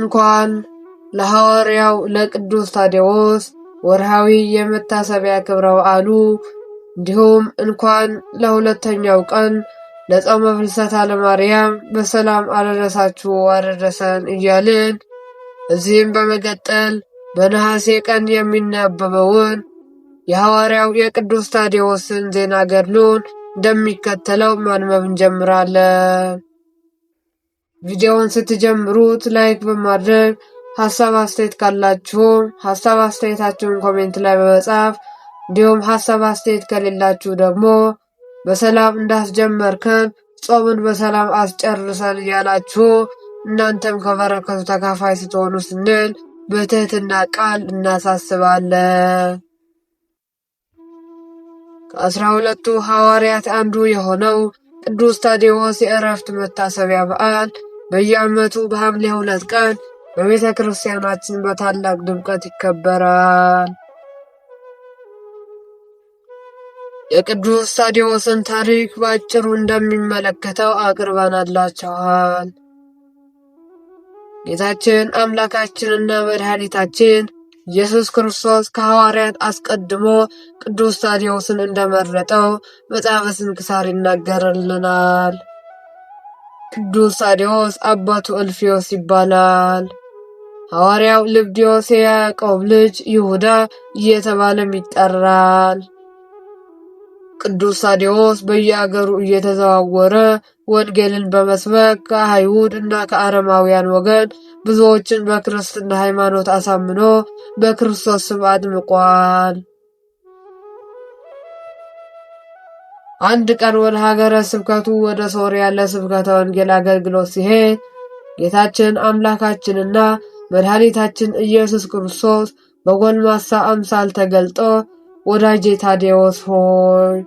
እንኳን ለሐዋርያው ለቅዱስ ታዴዎስ ወርሃዊ የመታሰቢያ ክብረ በዓሉ እንዲሁም እንኳን ለሁለተኛው ቀን ለጾመ ፍልሰታ ለማርያም በሰላም አደረሳችሁ አደረሰን እያልን እዚህም በመቀጠል በነሐሴ ቀን የሚነበበውን የሐዋርያው የቅዱስ ታዴዎስን ዜና ገድሉን እንደሚከተለው ማንበብ እንጀምራለን። ቪዲዮውን ስትጀምሩት ላይክ በማድረግ ሐሳብ አስተያየት ካላችሁም ሐሳብ አስተያየታችሁን ኮሜንት ላይ በመጻፍ እንዲሁም ሐሳብ አስተያየት ከሌላችሁ ደግሞ በሰላም እንዳስጀመርከን ጾምን በሰላም አስጨርሰን እያላችሁ እናንተም ከበረከቱ ተካፋይ ስትሆኑ ስንል በትህትና ቃል እናሳስባለን። ከ12ቱ ሐዋርያት አንዱ የሆነው ቅዱስ ታዴዎስ የዕረፍት መታሰቢያ በዓል በየዓመቱ በሐምሌ 2 ቀን በቤተ ክርስቲያናችን በታላቅ ድምቀት ይከበራል። የቅዱስ ታዴዎስን ታሪክ በአጭሩ እንደሚመለከተው አቅርበናላችኋል። ጌታችን አምላካችንና መድኃኒታችን ኢየሱስ ክርስቶስ ከሐዋርያት አስቀድሞ ቅዱስ ታዴዎስን እንደመረጠው መጽሐፈ ስንክሳር ይናገርልናል። ቅዱስ ታዴዎስ አባቱ እልፍዮስ ይባላል። ሐዋርያው ልብድዮስ የያዕቆብ ልጅ ይሁዳ እየተባለም ይጠራል። ቅዱስ ታዴዎስ በየአገሩ እየተዘዋወረ ወንጌልን በመስበክ ከአይሁድ እና ከአረማውያን ወገን ብዙዎችን በክርስትና ሃይማኖት አሳምኖ በክርስቶስ ስም አጥምቋል። አንድ ቀን ወደ ሀገረ ስብከቱ ወደ ሶርያ ለስብከተ ወንጌል አገልግሎት ሲሄድ ጌታችን አምላካችንና መድኃኒታችን ኢየሱስ ክርስቶስ በጎልማሳ አምሳል ተገልጦ ወዳጄ ታዴዎስ ሆይ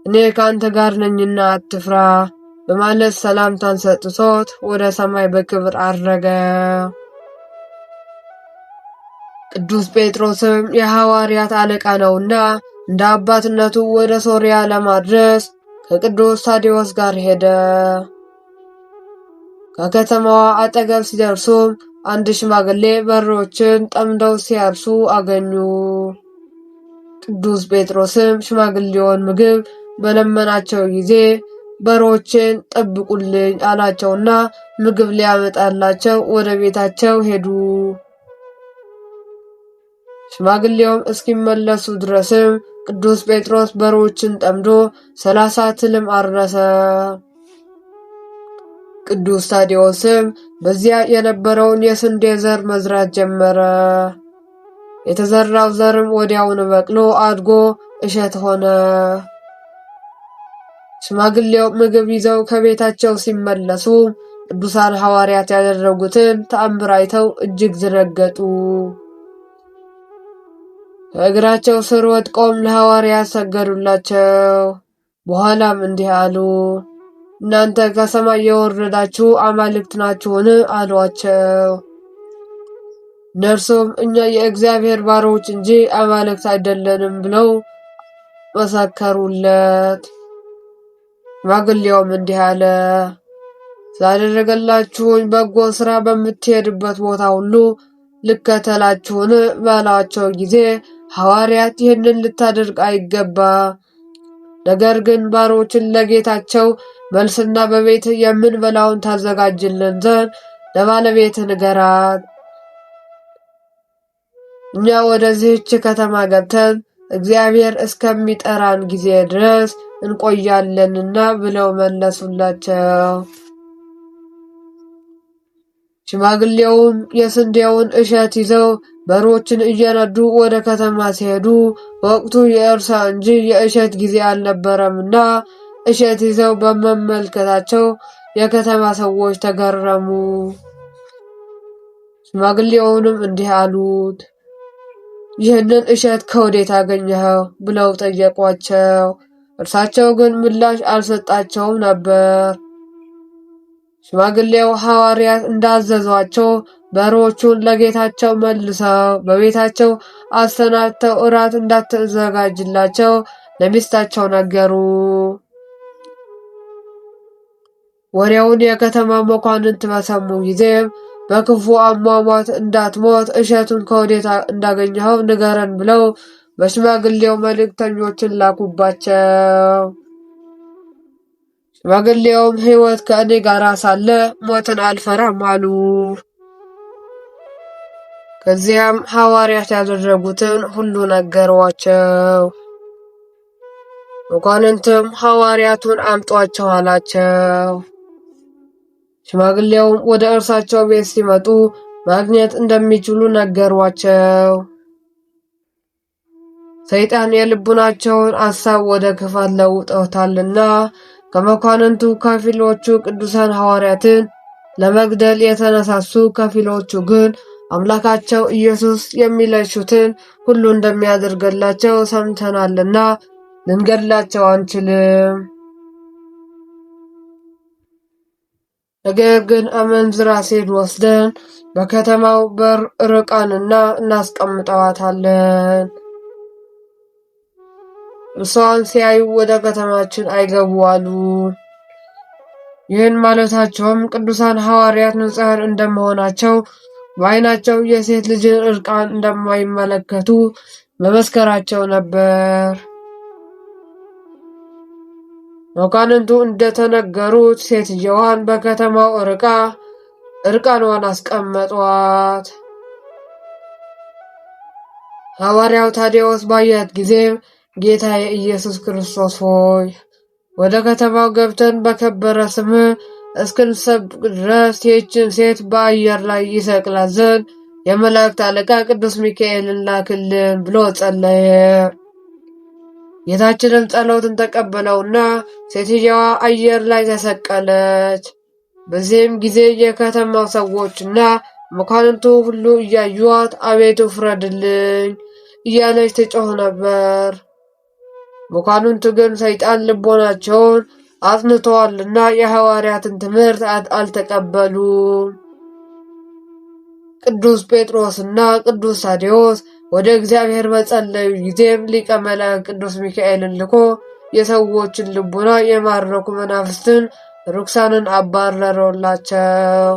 እኔ ከአንተ ጋር ነኝና አትፍራ በማለት ሰላምታን ሰጥቶት ወደ ሰማይ በክብር አረገ። ቅዱስ ጴጥሮስም የሐዋርያት አለቃ ነውና እንደ አባትነቱ ወደ ሶርያ ለማድረስ ከቅዱስ ታዴዎስ ጋር ሄደ። ከከተማዋ አጠገብ ሲደርሱም አንድ ሽማግሌ በሬዎችን ጠምደው ሲያርሱ አገኙ። ቅዱስ ጴጥሮስም ሽማግሌውን ምግብ በለመናቸው ጊዜ በሬዎችን ጠብቁልኝ አላቸውና ምግብ ሊያመጣላቸው ወደ ቤታቸው ሄዱ። ሽማግሌውም እስኪመለሱ ድረስም ቅዱስ ጴጥሮስ በሬዎችን ጠምዶ 30 ትልም አረሰ። ቅዱስ ታዴዎስም በዚያ የነበረውን የስንዴ ዘር መዝራት ጀመረ። የተዘራው ዘርም ወዲያውን በቅሎ አድጎ እሸት ሆነ። ሽማግሌው ምግብ ይዘው ከቤታቸው ሲመለሱ ቅዱሳን ሐዋርያት ያደረጉትን ተአምር አይተው እጅግ ደነገጡ። ከእግራቸው ስር ወድቀውም ለሐዋርያት ሰገዱላቸው። በኋላም እንዲህ አሉ፣ እናንተ ከሰማይ የወረዳችሁ አማልክት ናችሁን? አሏቸው። እነርሱም እኛ የእግዚአብሔር ባሮች እንጂ አማልክት አይደለንም ብለው መሰከሩለት። ሽማግሌውም እንዲህ አለ፣ ስላደረገላችሁኝ በጎ ሥራ በምትሄድበት ቦታ ሁሉ ልከተላችሁን? ባላቸው ጊዜ ሐዋርያት ይህንን ልታደርግ አይገባ፣ ነገር ግን ባሮችን ለጌታቸው መልስና በቤት የምንበላውን ታዘጋጅልን ዘንድ ለባለቤት ንገራት፣ እኛ ወደዚህች ከተማ ገብተን እግዚአብሔር እስከሚጠራን ጊዜ ድረስ እንቆያለንና ብለው መለሱላቸው። ሽማግሌውም የስንዴውን እሸት ይዘው በሬዎችን እየነዱ ወደ ከተማ ሲሄዱ ወቅቱ የእርሻ እንጂ የእሸት ጊዜ አልነበረምና እሸት ይዘው በመመልከታቸው የከተማ ሰዎች ተገረሙ። ሽማግሌውንም እንዲህ አሉት፣ ይህንን እሸት ከወዴት አገኘኸው? ብለው ጠየቋቸው። እርሳቸው ግን ምላሽ አልሰጣቸውም ነበር። ሽማግሌው ሐዋርያት እንዳዘዟቸው በሬዎቹን ለጌታቸው መልሰው በቤታቸው አሰናድተው እራት እንዳትዘጋጅላቸው ለሚስታቸው ነገሩ። ወሬውን የከተማ መኳንንት በሰሙ ጊዜም በክፉ አሟሟት እንዳትሞት እሸቱን ከወዴት እንዳገኘኸው ንገረን ብለው በሽማግሌው መልእክተኞችን ላኩባቸው። ሽማግሌውም ሕይወት ከእኔ ጋር ሳለ ሞትን አልፈራም አሉ። ከዚያም ሐዋርያት ያደረጉትን ሁሉ ነገሯቸው። መኳንንትም ሐዋርያቱን አምጧቸው አላቸው። ሽማግሌውም ወደ እርሳቸው ቤት ሲመጡ ማግኘት እንደሚችሉ ነገሯቸው። ሰይጣን የልቡናቸውን አሳብ ወደ ክፋት ለውጠውታልና ከመኳንንቱ ከፊሎቹ ቅዱሳን ሐዋርያትን ለመግደል የተነሳሱ፣ ከፊሎቹ ግን አምላካቸው ኢየሱስ የሚለሹትን ሁሉ እንደሚያደርግላቸው ሰምተናልና ልንገድላቸው አንችልም። ነገር ግን አመንዝራ ሴት ወስደን በከተማው በር ርቃንና እናስቀምጠዋታለን። እርሷን ሲያዩ ወደ ከተማችን አይገቡ አሉ። ይህን ማለታቸውም ቅዱሳን ሐዋርያት ንጹሐን እንደመሆናቸው በዓይናቸው የሴት ልጅን እርቃን እንደማይመለከቱ መመስከራቸው ነበር። መኳንንቱ እንደተነገሩት ሴትየዋን በከተማው እርቃኗን አስቀመጧት። ሐዋርያው ታዴዎስ ባያት ጊዜ ጌታዬ ኢየሱስ ክርስቶስ ሆይ ወደ ከተማው ገብተን በከበረ ስምህ እስክንሰብክ ድረስ ይህችን ሴት በአየር ላይ ይሰቅላት ዘንድ የመላእክት አለቃ ቅዱስ ሚካኤልን ላክልን ብሎ ጸለየ። ጌታችንም ጸሎትን ተቀበለውና ሴትየዋ አየር ላይ ተሰቀለች። በዚህም ጊዜ የከተማው ሰዎችና መኳንንቱ ሁሉ እያዩዋት አቤቱ ፍረድልኝ እያለች ትጮህ ነበር። መኳንንቱ ግን ሰይጣን ልቦናቸውን አጽንተዋልና የሐዋርያትን ትምህርት አልተቀበሉም። ቅዱስ ጴጥሮስና ቅዱስ ታዴዎስ ወደ እግዚአብሔር በጸለዩ ጊዜም ሊቀ መላእክት ቅዱስ ሚካኤልን ልኮ የሰዎችን ልቡና የማረኩ መናፍስትን ርኩሳንን አባረረላቸው።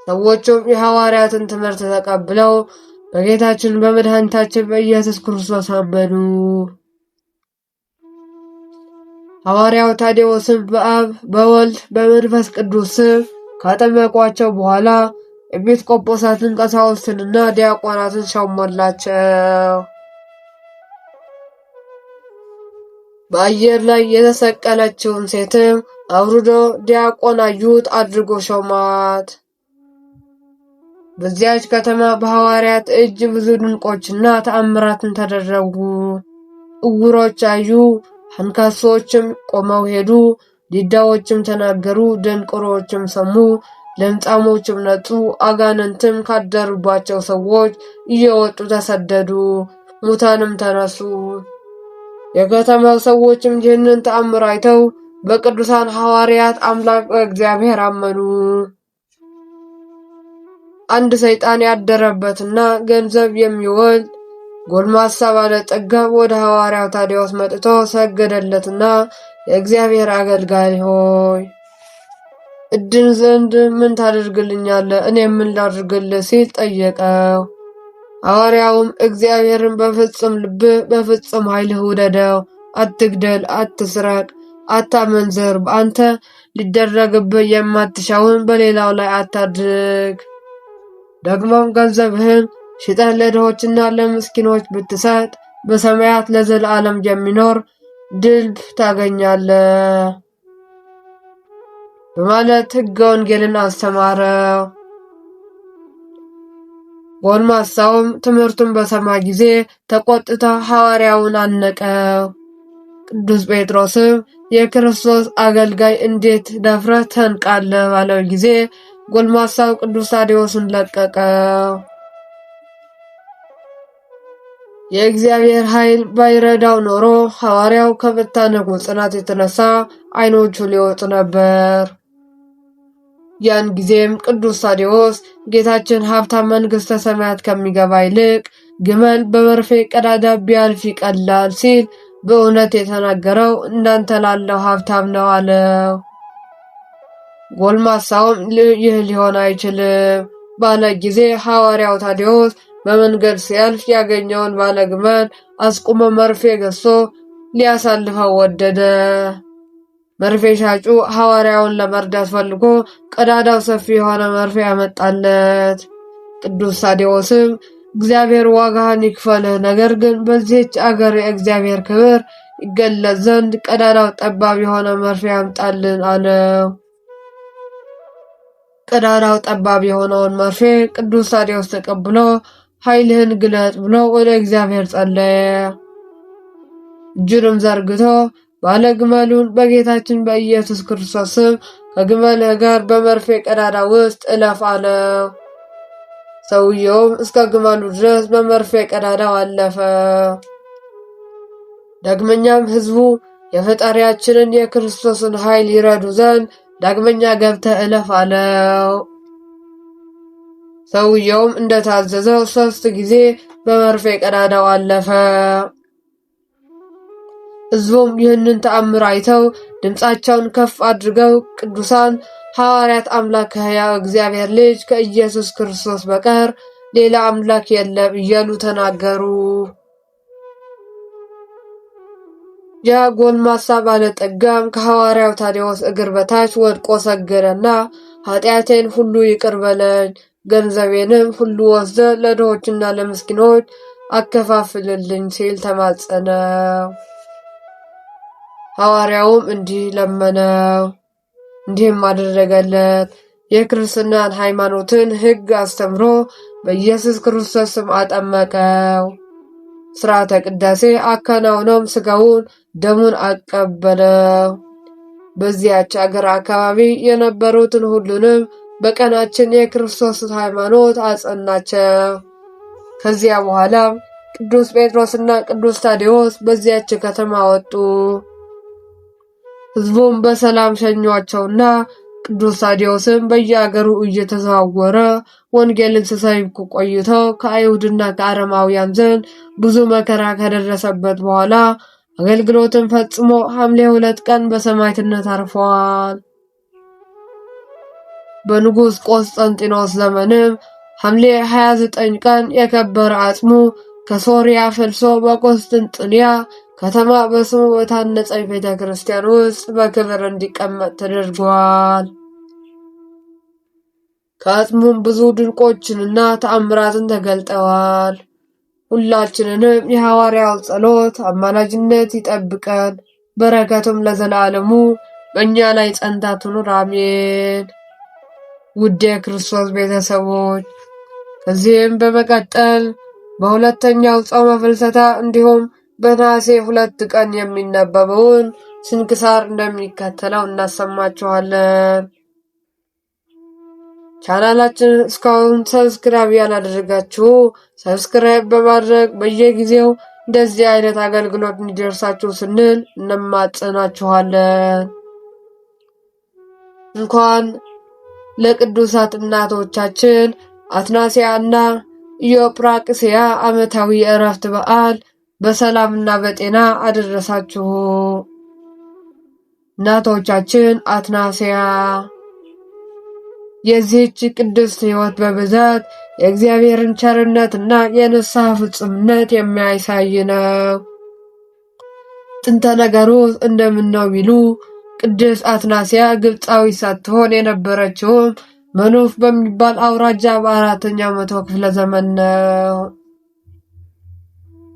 ሰዎቹም የሐዋርያትን ትምህርት ተቀብለው በጌታችን በመድኃኒታችን በኢየሱስ ክርስቶስ አመኑ። ሐዋርያው ታዴዎስም በአብ በወልድ በመንፈስ ቅዱስ ስም ካጠመቋቸው በኋላ ኤጲስቆጶሳትን ቀሳውስትንና ዲያቆናትን ሾመላቸው። በአየር ላይ የተሰቀለችውን ሴትም አውርዶ ዲያቆናዩት አድርጎ ሾማት። በዚያች ከተማ በሐዋርያት እጅ ብዙ ድንቆችና ተአምራትን ተደረጉ። ዕውሮች አዩ፣ አንካሶችም ቆመው ሄዱ፣ ዲዳዎችም ተናገሩ፣ ደንቆሮችም ሰሙ፣ ለምጻሞችም ነጹ፣ አጋንንትም ካደሩባቸው ሰዎች እየወጡ ተሰደዱ፣ ሙታንም ተነሱ። የከተማው ሰዎችም ይህንን ተአምር አይተው በቅዱሳን ሐዋርያት አምላክ በእግዚአብሔር አመኑ። አንድ ሰይጣን ያደረበትና ገንዘብ የሚወድ ጎልማሳ ባለጠጋ ወደ ሐዋርያው ታዴዎስ መጥቶ ሰገደለትና የእግዚአብሔር አገልጋይ ሆይ እድን ዘንድ ምን ታደርግልኛለህ? እኔ ምን ላድርግልህ? ሲል ጠየቀው። ሐዋርያውም እግዚአብሔርን በፍጹም ልብህ በፍጹም ኃይልህ ውደደው፣ አትግደል፣ አትስረቅ፣ አታመንዝር፣ በአንተ ሊደረግብህ የማትሻውን በሌላው ላይ አታድርግ። ደግሞም ገንዘብህን ሽጠህ ለድሆችና ለምስኪኖች ብትሰጥ በሰማያት ለዘላለም የሚኖር ድልብ ታገኛለህ በማለት ሕገ ወንጌልን አስተማረው። ጎልማሳውም ትምህርቱን በሰማ ጊዜ ተቆጥቶ ሐዋርያውን አነቀው። ቅዱስ ጴጥሮስም የክርስቶስ አገልጋይ እንዴት ደፍረህ ተንቃለህ? ባለው ጊዜ ጎልማሳው ቅዱስ ታዴዎስን ለቀቀው። የእግዚአብሔር ኃይል ባይረዳው ኖሮ ሐዋርያው ከመታነቁ ጽናት የተነሳ ዓይኖቹ ሊወጡ ነበር። ያን ጊዜም ቅዱስ ታዴዎስ ጌታችን ሀብታም መንግሥተ ሰማያት ከሚገባ ይልቅ ግመል በመርፌ ቀዳዳ ቢያልፍ ይቀላል ሲል በእውነት የተናገረው እንዳንተ ላለው ሀብታም ነው አለው። ጎልማሳውም ይህ ሊሆን አይችልም ባለ ጊዜ ሐዋርያው ታዴዎስ በመንገድ ሲያልፍ ያገኘውን ባለ ግመል አስቁሞ መርፌ ገዝቶ ሊያሳልፈው ወደደ። መርፌ ሻጩ ሐዋርያውን ለመርዳት ፈልጎ ቀዳዳው ሰፊ የሆነ መርፌ ያመጣለት። ቅዱስ ታዴዎስም እግዚአብሔር ዋጋህን ይክፈልህ፣ ነገር ግን በዚህች አገር የእግዚአብሔር ክብር ይገለጽ ዘንድ ቀዳዳው ጠባብ የሆነ መርፌ ያምጣልን አለው። ቀዳዳው ጠባብ የሆነውን መርፌ ቅዱስ ታዴዎስ ተቀብሎ ኃይልህን ግለጥ ብሎ ወደ እግዚአብሔር ጸለየ። እጁንም ዘርግቶ ባለ ግመሉን በጌታችን በኢየሱስ ክርስቶስ ስም ከግመልህ ጋር በመርፌ ቀዳዳ ውስጥ እለፍ አለው። ሰውየውም እስከ ግመሉ ድረስ በመርፌ ቀዳዳው አለፈ። ዳግመኛም ሕዝቡ የፈጣሪያችንን የክርስቶስን ኃይል ይረዱ ዘንድ ዳግመኛ ገብተህ እለፍ አለው። ሰውየውም እንደታዘዘው 3 ጊዜ በመርፌ ቀዳዳው አለፈ። ሕዝቡም ይህንን ተአምር አይተው ድምፃቸውን ከፍ አድርገው ቅዱሳን ሐዋርያት አምላክ ከሕያው እግዚአብሔር ልጅ ከኢየሱስ ክርስቶስ በቀር ሌላ አምላክ የለም እያሉ ተናገሩ። ያ ጎልማሳ ባለጠጋም ከሐዋርያው ታዴዎስ እግር በታች ወድቆ ሰገደና ኃጢአቴን ሁሉ ይቅር በለኝ፣ ገንዘቤንም ሁሉ ወስደ ለድሆችና ለምስኪኖች አከፋፍልልኝ ሲል ተማጸነው። ሐዋርያውም እንዲህ ለመነው፣ እንዲህም አደረገለት። የክርስትናን ሃይማኖትን ሕግ አስተምሮ በኢየሱስ ክርስቶስ ስም አጠመቀው። ሥርዓተ ቅዳሴ አከናውኖም ሥጋውን ደሙን አቀበለው። በዚያች አገር አካባቢ የነበሩትን ሁሉንም በቀናችን የክርስቶስን ሃይማኖት አጸናቸው። ከዚያ በኋላም ቅዱስ ጴጥሮስና ቅዱስ ታዴዎስ በዚያች ከተማ ወጡ። ሕዝቡም በሰላም ሸኟቸውና ቅዱስ ታዴዎስም በየአገሩ እየተዘዋወረ ወንጌልን ሲሰብክ ቆይቶ ከአይሁድና ከአረማውያን ዘንድ ብዙ መከራ ከደረሰበት በኋላ አገልግሎትን ፈጽሞ ሐምሌ 2 ቀን በሰማዕትነት አርፏል። በንጉሥ ቆስጠንጢኖስ ዘመንም ሐምሌ 29 ቀን የከበረ አጽሙ ከሶርያ ፈልሶ በቆስጥንጥንያ ከተማ በስሙ በታነጸች ቤተ ክርስቲያን ውስጥ በክብር እንዲቀመጥ ተደርጓል። ከአጽሙም ብዙ ድንቆችንና ተአምራትን ተገልጠዋል። ሁላችንንም የሐዋርያው ጸሎት አማላጅነት ይጠብቀን፣ በረከቱም ለዘላለሙ በእኛ ላይ ጸንታ ትኑር አሜን። ውድ የክርስቶስ ቤተሰቦች፣ ከዚህም በመቀጠል በሁለተኛው ጾመ ፍልሰታ እንዲሁም በነሐሴ 2 ቀን የሚነበበውን ስንክሳር እንደሚከተለው እናሰማችኋለን። ቻናላችንን እስካሁን ሰብስክራይብ ያላደረጋችሁ ሰብስክራይብ በማድረግ በየጊዜው እንደዚህ አይነት አገልግሎት እንዲደርሳችሁ ስንል እንማጸናችኋለን። እንኳን ለቅዱሳት እናቶቻችን አትናስያ እና ኢዮጵራቅስያ ዓመታዊ የዕረፍት በዓል በሰላምና በጤና አደረሳችሁ። እናቶቻችን አትናስያ የዚህች ቅድስት ሕይወት በብዛት የእግዚአብሔርን ቸርነትና የንስሐ ፍጹምነት የሚያሳይ ነው። ጥንተ ነገሩ እንደምነው ቢሉ ቅድስት አትናስያ ግብፃዊ ሳትሆን የነበረችውም መኑፍ በሚባል አውራጃ በ4ኛው መቶ ክፍለ ዘመን ነው።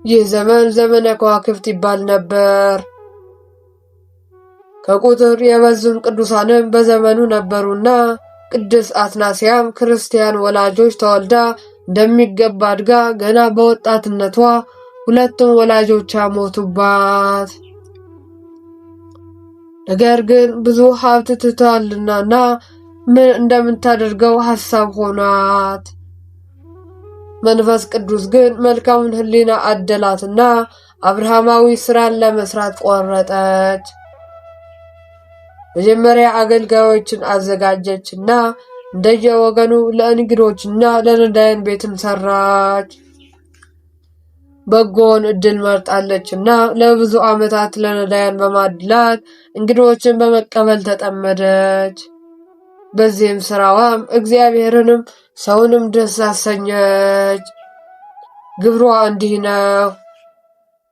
ይህ ዘመን ዘመነ ከዋክብት ይባል ነበር። ከቁጥር የበዙም ቅዱሳንም በዘመኑ ነበሩና ቅድስት አትናስያም ክርስቲያን ወላጆች ተወልዳ እንደሚገባ አድጋ ገና በወጣትነቷ ሁለቱም ወላጆቿ ሞቱባት። ነገር ግን ብዙ ሀብት ትቷልና ምን እንደምታደርገው ሐሳብ ሆኗት። መንፈስ ቅዱስ ግን መልካሙን ሕሊና አደላትና አብርሃማዊ ስራን ለመስራት ቆረጠች። መጀመሪያ አገልጋዮችን አዘጋጀችና እንደየወገኑ ለእንግዶችና ለነዳያን ቤትን ሰራች። በጎውን ዕድል መርጣለችና ለብዙ ዓመታት ለነዳያን በማድላት እንግዶችን በመቀበል ተጠመደች። በዚህም ስራዋም እግዚአብሔርንም ሰውንም ደስ አሰኘች። ግብሯ እንዲህ ነው።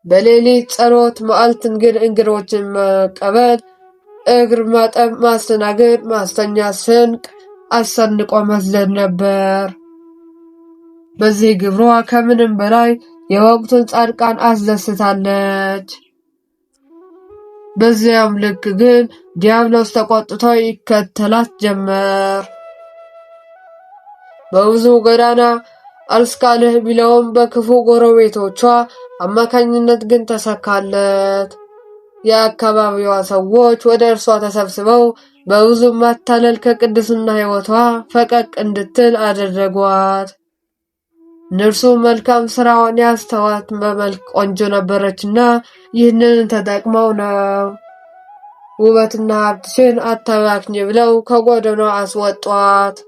በሌሊት ጸሎት፣ መዓልትን ግን እንግዶችን መቀበል፣ እግር ማጠብ፣ ማስተናገድ፣ ማስተኛት፣ ስንቅ አሰንቆ መዝለል ነበር። በዚህ ግብሯ ከምንም በላይ የወቅቱን ጻድቃን አስደስታለች። በዚያም ልክ ግን ዲያብሎስ ተቆጥቶ ይከተላት ጀመር። በብዙ ጎዳና አልስካልህ ቢለውም በክፉ ጎረቤቶቿ አማካኝነት ግን ተሳካለት። የአካባቢዋ ሰዎች ወደ እርሷ ተሰብስበው በብዙ ማታለል ከቅድስና ሕይወቷ ፈቀቅ እንድትል አደረጓት። እነርሱ መልካም ስራዋን ያስተዋት በመልክ ቆንጆ ነበረችና ይህንን ተጠቅመው ነው ውበትና ሀብትሽን አታባክኝ ብለው ከጎዳና አስወጧት።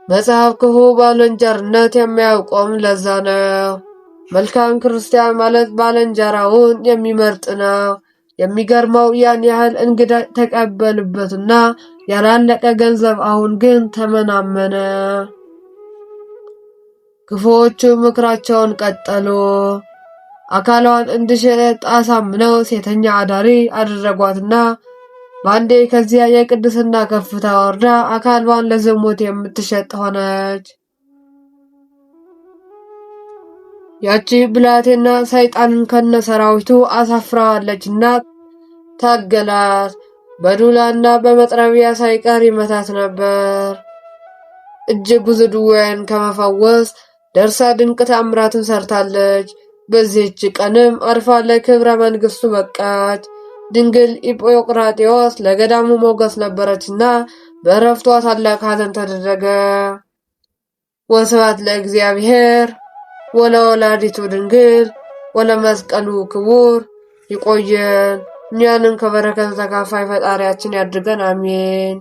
መጽሐፍ ክፉ ባልንጀርነት የሚያውቀውም ለዛ ነው። መልካም ክርስቲያን ማለት ባልንጀራውን የሚመርጥ ነው። የሚገርመው ያን ያህል እንግዳ ተቀበልበትና ያላለቀ ገንዘብ አሁን ግን ተመናመነ። ክፉዎቹ ምክራቸውን ቀጠሉ። አካሏን እንድሸጥ አሳምነው ሴተኛ አዳሪ አደረጓትና በአንዴ ከዚያ የቅድስና ከፍታ ወርዳ አካሏን ለዝሙት የምትሸጥ ሆነች። ያቺ ብላቴና ሰይጣንን ከነሰራዊቱ አሳፍራዋለችና ታገላት። በዱላና በመጥረቢያ ሳይቀር ይመታት ነበር። እጅግ ብዙ ድውያን ከመፈወስ ደርሳ ድንቅ ተአምራትን ሰርታለች። በዚህች ቀንም አርፋ ለክብረ መንግስቱ በቃች። ድንግል ኢጶቅራጤዎስ ለገዳሙ ሞገስ ነበረችና በእረፍቷ ታላቅ ሐዘን ተደረገ። ወስብሐት ለእግዚአብሔር ወለወላዲቱ ድንግል ወለመስቀሉ ክቡር። ይቆየን። እኛንም ከበረከቱ ተካፋይ ፈጣሪያችን ያድርገን። አሜን።